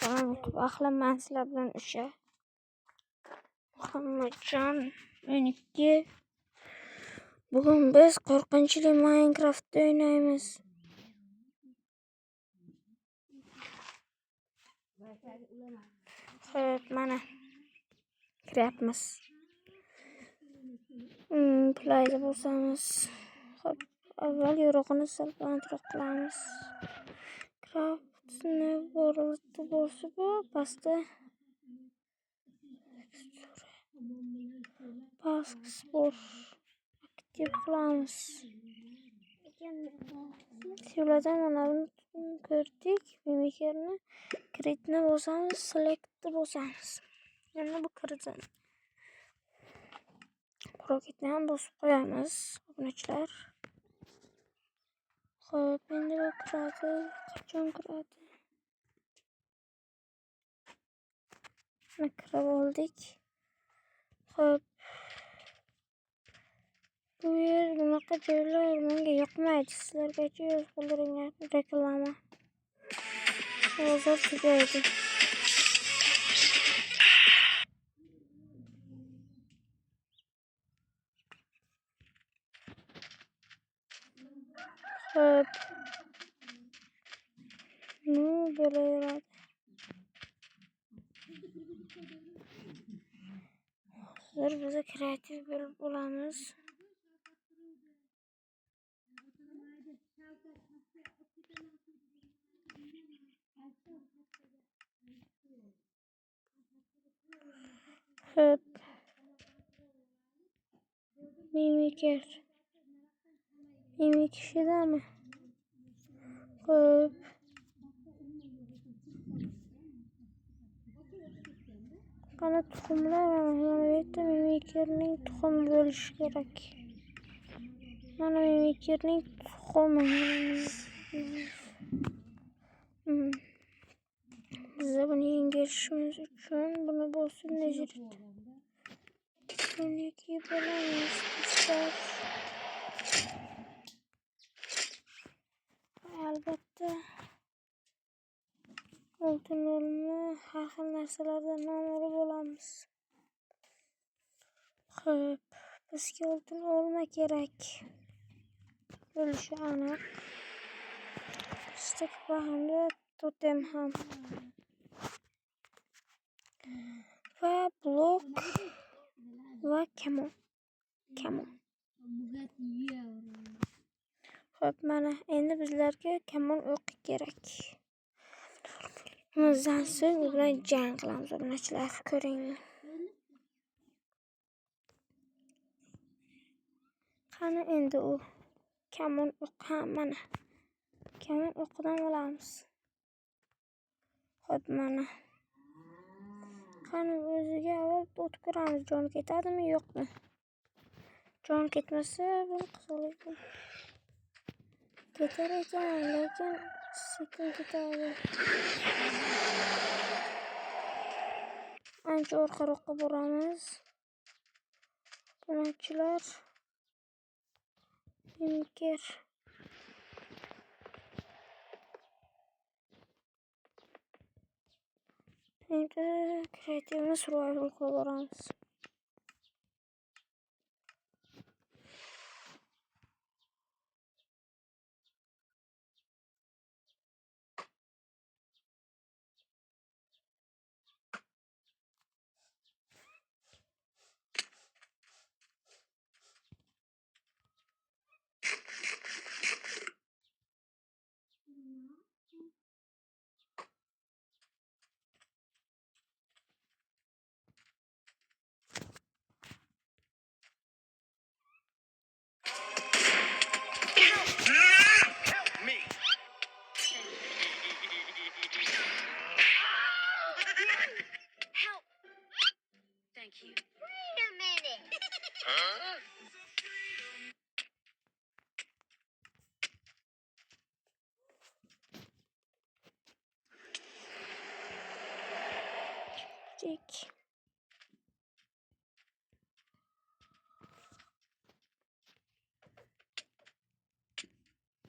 Assalomu alaykum. Ahlan, men sizlar bilan o'sha Muhammadjon 12. Bugun biz qo'rqinchli Minecraft o'ynaymiz. Xo'p, mana kiryapmiz. Playda bo'lsamiz. Xo'p, avval yorug'ini sal balandroq qilamiz. Craftni bosib, pastda Paskspor aktiv qilamiz. Sevladan mana buni ko'rdik. Mimikerni kritni bosamiz, selectni bosamiz. Endi bu kirdi. Roketni ham bosib qo'yamiz, obunachilar. Xo'p, endi bu kiradi. Qachon kiradi? Kirib oldik. Xo'p. Bu yer bunaqa joylar menga yoqmaydi. Sizlargacha yo'q qoldiringlar reklama. Hozir tugaydi. Xo'p. Bo'laveradi. Hozir biz kreativ bo'lib olamiz. Xo'p. Mimiker. Mimik ishidami? Xo'p. Qani tuxumlar mana bu yerda mimikerning tuxumi bo'lishi kerak. Mana mimikerning tuxumi. Biz buni yengishimiz uchun buni bosib nejrit. Shuni kiyib olamiz. Albatta oltin olma, har xil narsalardan nom olib olamiz. Xo'p, bizga oltin olma kerak. Bo'lishi aniq. Stik va hamda totem ham. Va blok va kamon. Xo'p, mana endi bizlarga kamon o'qi kerak. Bundan so'ng u bilan jang qilamiz, obunachilar, ko'ring. Qani endi u kamon o'q ham mana. Kamon o'qidan olamiz. Xo'p, mana. Qani o'ziga avval o't ko'ramiz, jon ketadimi, yo'qmi? Jon ketmasa, buni qilib ketar ekan, lekin sekin ketadi. Ancha orqaroqqa boramiz. Bunachilar. Mimiker. Endi kreativni survival qilib boramiz. Dik.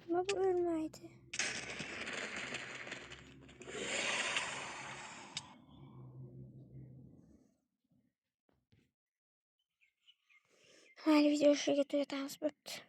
Ama bu ölmeydi. Mayli, video shu yerga tugatamiz. Bo'pti.